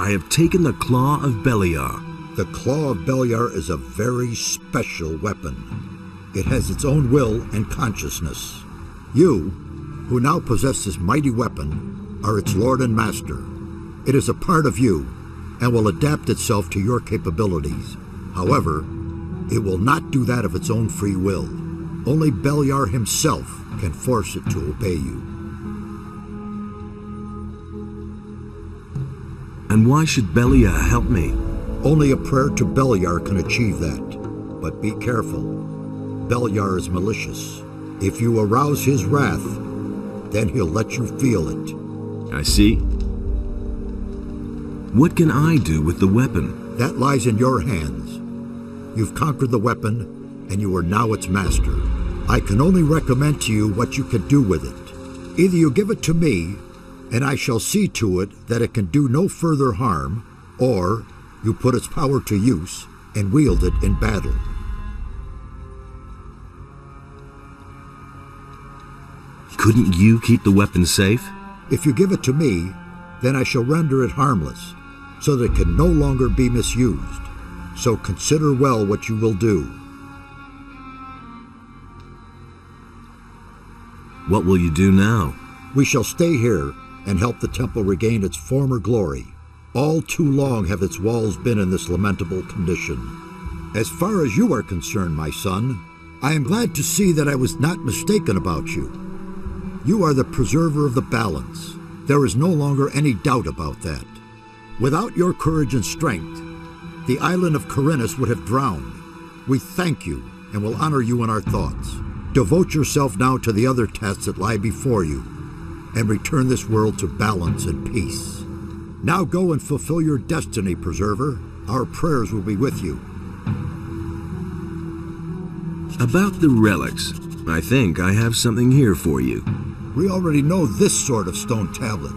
I have taken the Claw of Beliar. The Claw of Beliar is a very special weapon. It has its own will and consciousness. You, who now possess this mighty weapon, are its lord and master. It is a part of you, and will adapt itself to your capabilities. However, it will not do that of its own free will. Only Beliar himself can force it to obey you. And why should Beliar help me? Only a prayer to Beliar can achieve that. But be careful. Beliar is malicious. If you arouse his wrath, then he'll let you feel it. I see. What can I do with the weapon? That lies in your hands. You've conquered the weapon, and you are now its master. I can only recommend to you what you can do with it. Either you give it to me, and I shall see to it that it can do no further harm, or you put its power to use and wield it in battle. Couldn't you keep the weapon safe? If you give it to me, then I shall render it harmless, so that it can no longer be misused. So consider well what you will do. What will you do now? We shall stay here and help the temple regain its former glory. All too long have its walls been in this lamentable condition. As far as you are concerned, my son, I am glad to see that I was not mistaken about you. You are the preserver of the balance. There is no longer any doubt about that. Without your courage and strength, the island of Korinis would have drowned. We thank you and will honor you in our thoughts. Devote yourself now to the other tasks that lie before you, and return this world to balance and peace. Now go and fulfill your destiny, Preserver. Our prayers will be with you. About the relics, I think I have something here for you. We already know this sort of stone tablet.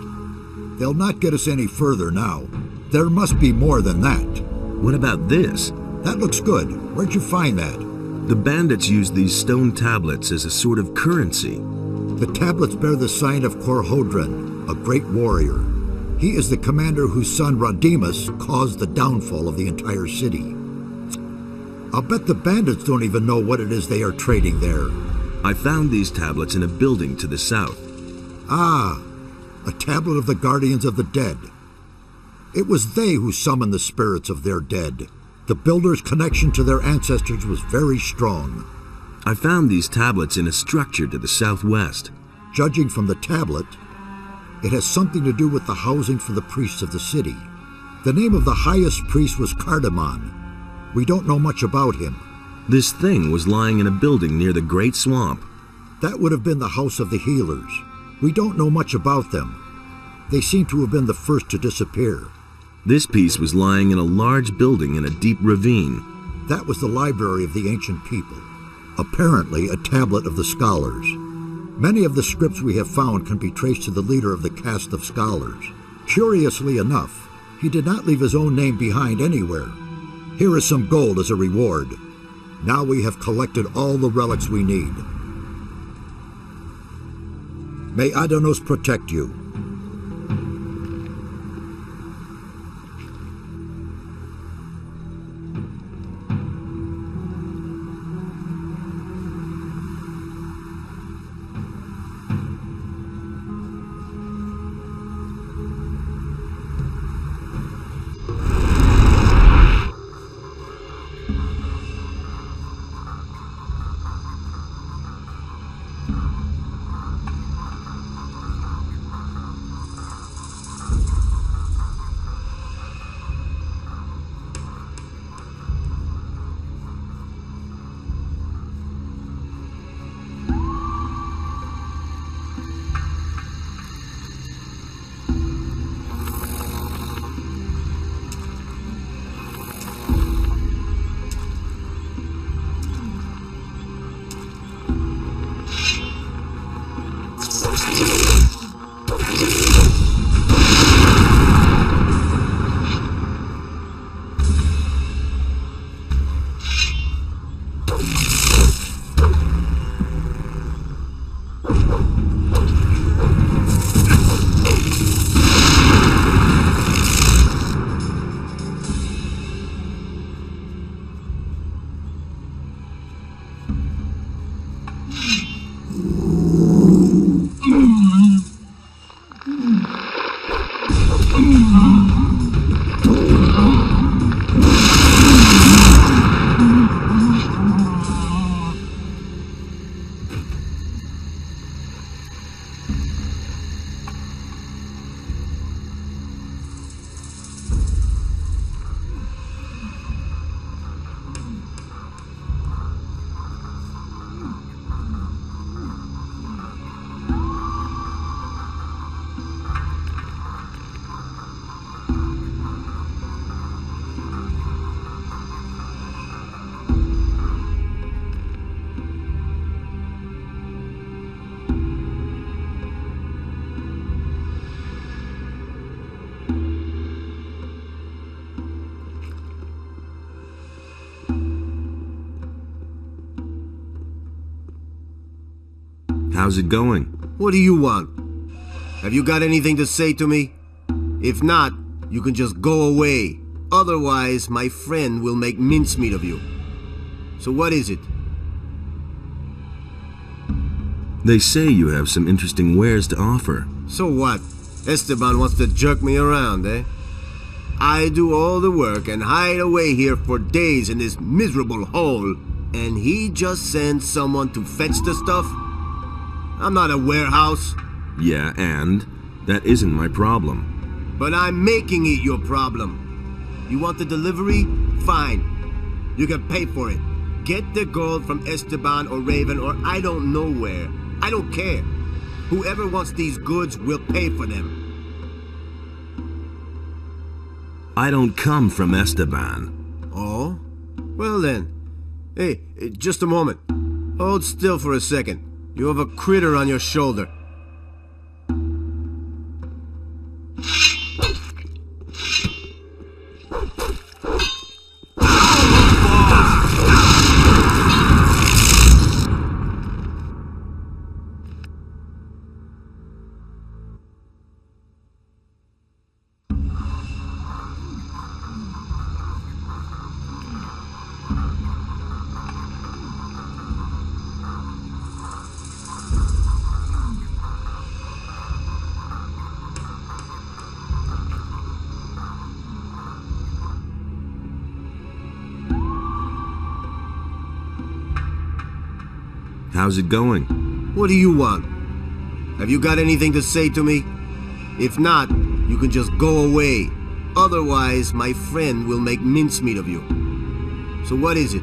They'll not get us any further now. There must be more than that. What about this? That looks good. Where'd you find that? The bandits use these stone tablets as a sort of currency. The tablets bear the sign of Korhodran, a great warrior. He is the commander whose son Rodimus caused the downfall of the entire city. I'll bet the bandits don't even know what it is they are trading there. I found these tablets in a building to the south. Ah, a tablet of the guardians of the dead. It was they who summoned the spirits of their dead. The builders' connection to their ancestors was very strong. I found these tablets in a structure to the southwest. Judging from the tablet, it has something to do with the housing for the priests of the city. The name of the highest priest was Cardamon. We don't know much about him. This thing was lying in a building near the Great Swamp. That would have been the House of the Healers. We don't know much about them. They seem to have been the first to disappear. This piece was lying in a large building in a deep ravine. That was the library of the ancient people. Apparently a tablet of the scholars. Many of the scripts we have found can be traced to the leader of the caste of scholars. Curiously enough, he did not leave his own name behind anywhere. Here is some gold as a reward. Now we have collected all the relics we need. May Adanos protect you. How's it going? What do you want? Have you got anything to say to me? If not, you can just go away. Otherwise, my friend will make mincemeat of you. So what is it? They say you have some interesting wares to offer. So what? Esteban wants to jerk me around, eh? I do all the work and hide away here for days in this miserable hole, and he just sends someone to fetch the stuff? I'm not a warehouse. Yeah, and that isn't my problem. But I'm making it your problem. You want the delivery? Fine. You can pay for it. Get the gold from Esteban or Raven or I don't know where. I don't care. Whoever wants these goods will pay for them. I don't come from Esteban. Oh? Well then. Hey, just a moment. Hold still for a second. You have a critter on your shoulder. How's it going? What do you want? Have you got anything to say to me? If not, you can just go away. Otherwise, my friend will make mincemeat of you. So what is it?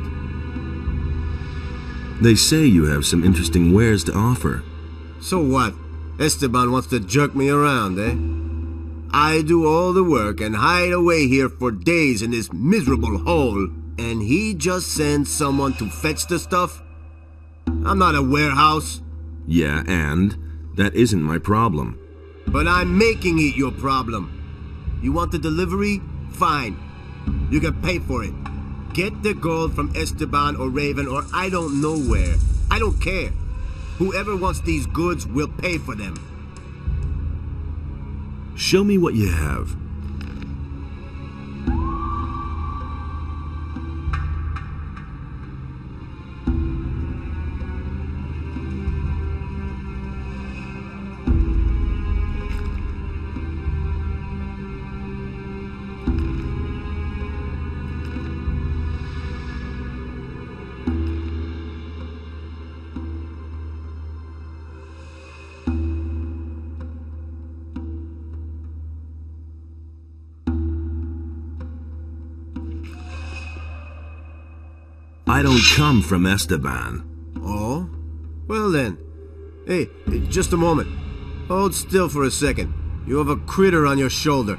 They say you have some interesting wares to offer. So what? Esteban wants to jerk me around, eh? I do all the work and hide away here for days in this miserable hole, and he just sends someone to fetch the stuff? I'm not a warehouse. Yeah, and that isn't my problem. But I'm making it your problem. You want the delivery? Fine. You can pay for it. Get the gold from Esteban or Raven or I don't know where. I don't care. Whoever wants these goods will pay for them. Show me what you have. I don't come from Esteban. Oh? Well then. Hey, just a moment. Hold still for a second. You have a critter on your shoulder.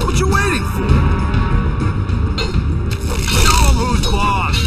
What you waiting for? Show 'em who's boss!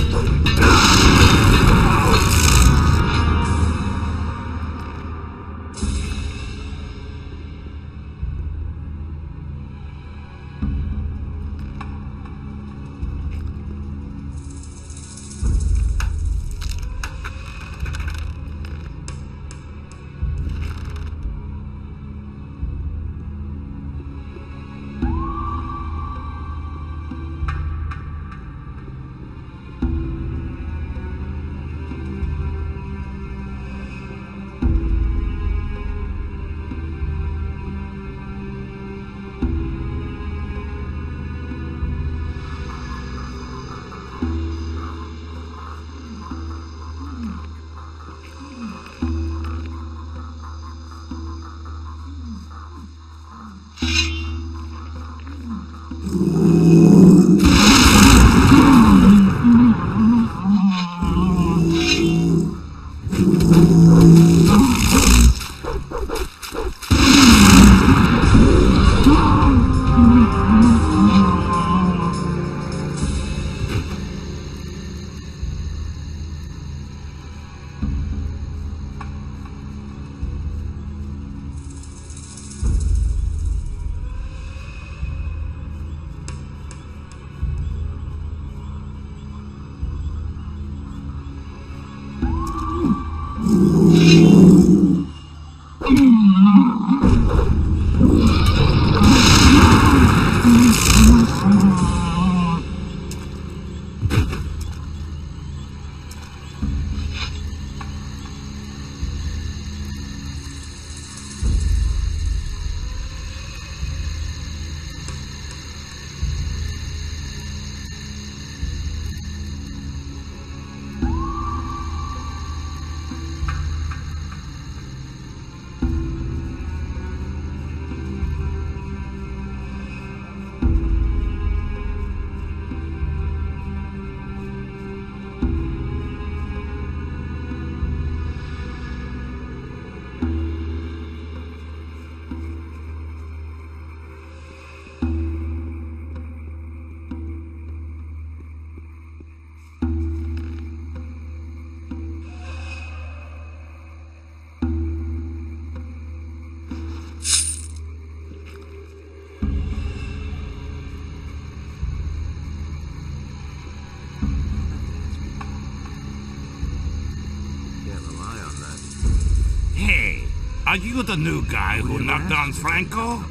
Are you the new guy who knocked down Franco?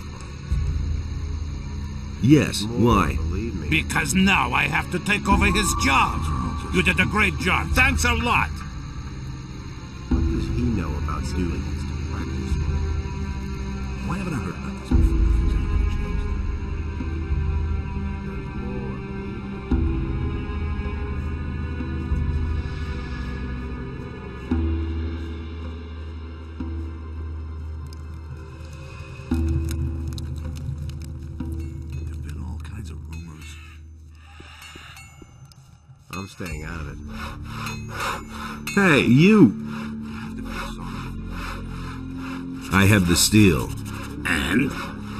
Yes, why? Because now I have to take over his job. You did a great job. Thanks a lot. What does he know about doing this to practice? Why haven't I heard about this before? There've been all kinds of rumors. I'm staying out of it. Hey, you! I have the steel. And?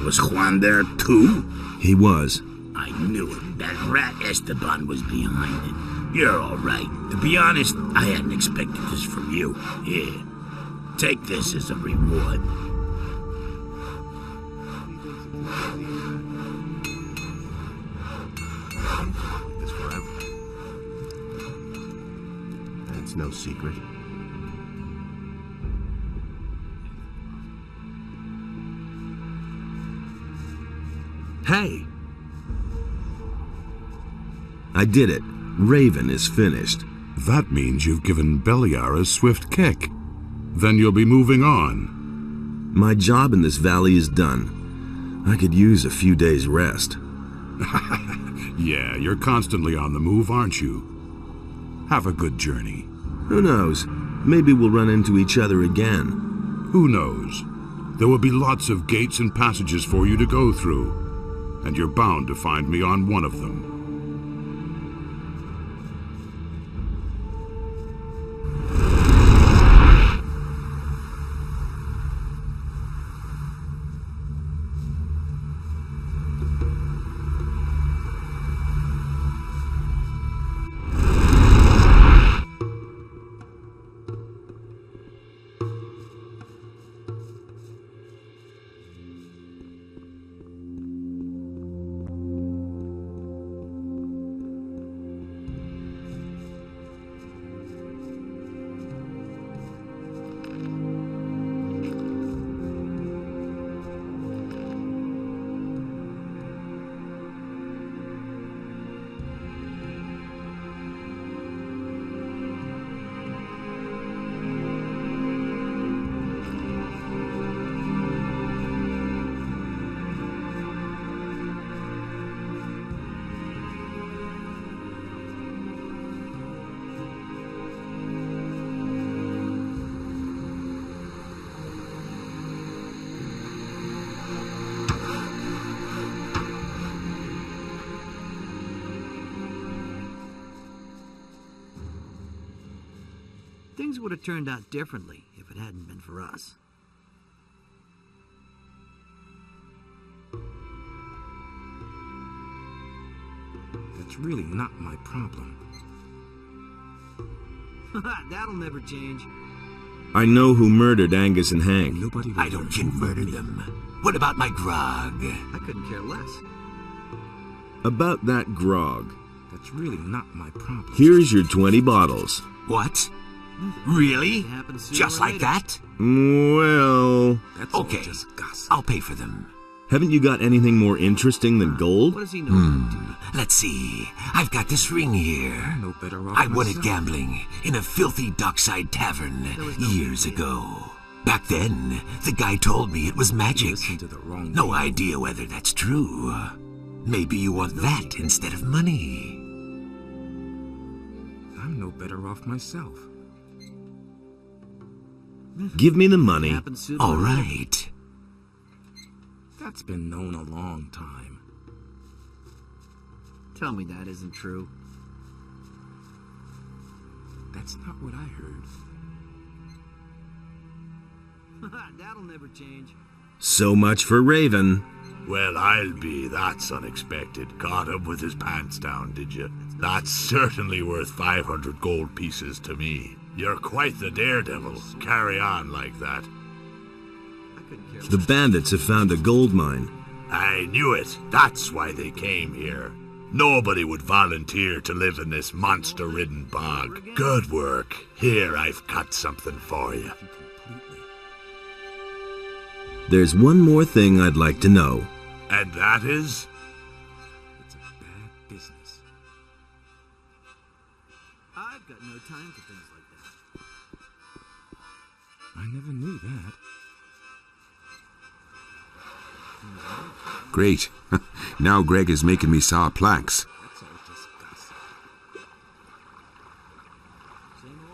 Was Juan there too? He was. I knew it. That rat Esteban was behind it. You're all right. To be honest, I hadn't expected this from you. Here, take this as a reward. This forever. It's no secret. Hey! I did it. Raven is finished. That means you've given Beliar a swift kick. Then you'll be moving on. My job in this valley is done. I could use a few days' rest. Yeah, you're constantly on the move, aren't you? Have a good journey. Who knows? Maybe we'll run into each other again. Who knows? There will be lots of gates and passages for you to go through. And you're bound to find me on one of them. Things would have turned out differently if it hadn't been for us. That's really not my problem. That'll never change. I know who murdered Angus and Hank. I don't think murdered them. What about my grog? I couldn't care less. About that grog. That's really not my problem. Here's your 20 bottles. What? Really? Just like that? Well... That's all Okay, just gossip. I'll pay for them. Haven't you got anything more interesting than gold? What does he know? Let's see. I've got this ring here. No better off I won it myself. gambling in a filthy dockside tavern years ago. Back then, the guy told me it was magic. Listen to the wrong No people. idea whether that's true. Maybe you want that instead of money. I'm no better off myself. Give me the money. All right. That's been known a long time. Tell me that isn't true. That's not what I heard. That'll never change. So much for Raven. Well, I'll be. That's unexpected. Caught him with his pants down, did you? That's certainly worth 500 gold pieces to me. You're quite the daredevil. Carry on like that. I couldn't care The bandits have found a gold mine. I knew it. That's why they came here. Nobody would volunteer to live in this monster-ridden bog. Good work. Here, I've got something for you. There's one more thing I'd like to know. And that is? It's a bad business. I've got no time for things like that. I never knew that. Great. Now Greg is making me saw planks. That's all just gossip.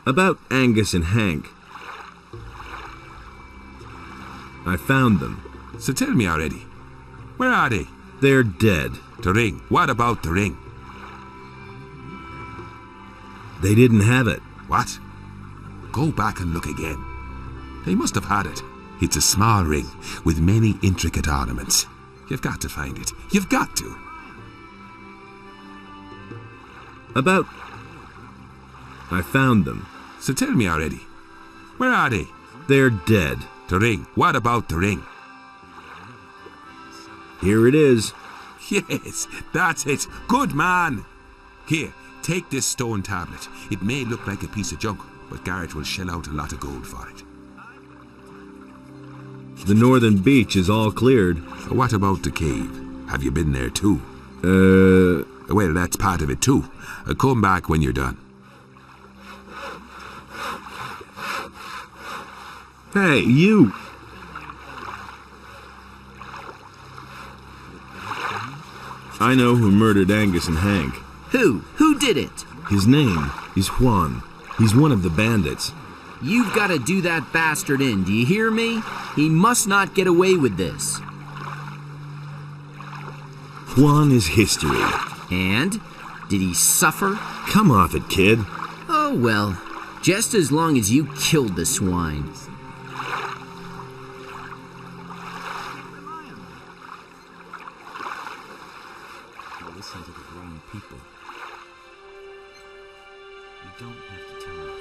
About Angus and Hank. I found them. So tell me already. Where are they? They're dead. The ring. What about the ring? They didn't have it. What? Go back and look again. They must have had it. It's a small ring with many intricate ornaments. You've got to find it. You've got to. About... I found them. So tell me already. Where are they? They're dead. The ring. What about the ring? Here it is. Yes, that's it. Good man. Here, take this stone tablet. It may look like a piece of junk, but Garrett will shell out a lot of gold for it. The northern beach is all cleared. What about the cave? Have you been there too? Well, that's part of it too. Come back when you're done. Hey, you! I know who murdered Angus and Hank. Who? Who did it? His name is Juan. He's one of the bandits. You've got to do that bastard in, do you hear me? He must not get away with this. Juan is history. And? Did he suffer? Come off it, kid. Oh, well. Just as long as you killed the swine. You listen to the wrong people. You don't have to tell them.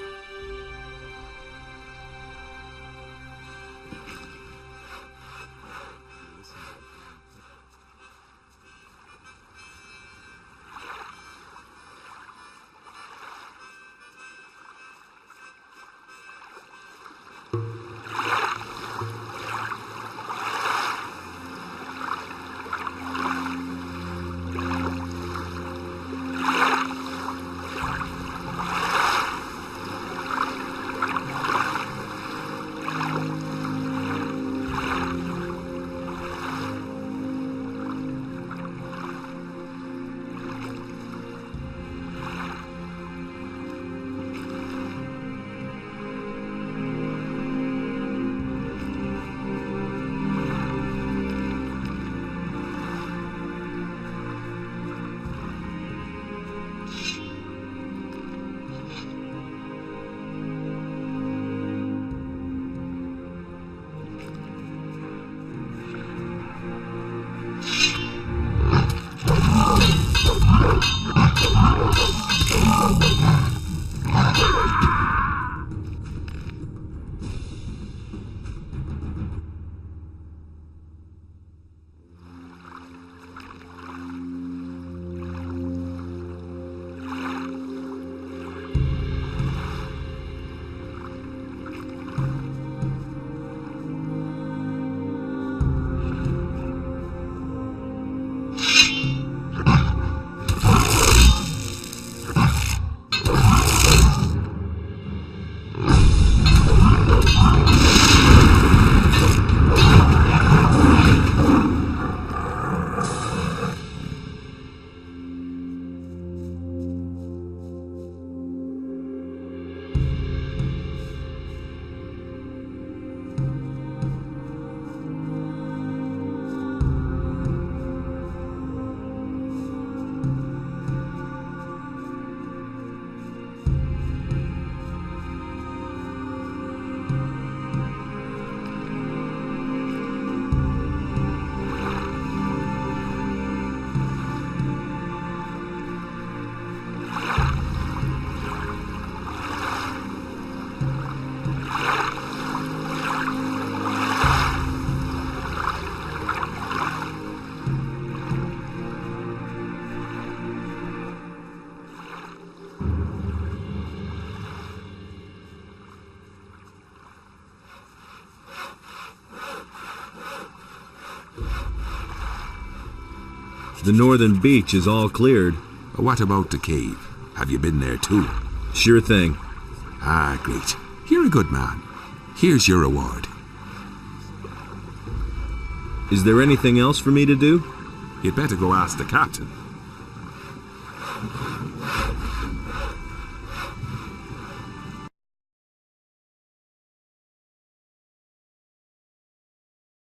The northern beach is all cleared. What about the cave? Have you been there too? Sure thing. Ah, great. You're a good man. Here's your reward. Is there anything else for me to do? You'd better go ask the captain.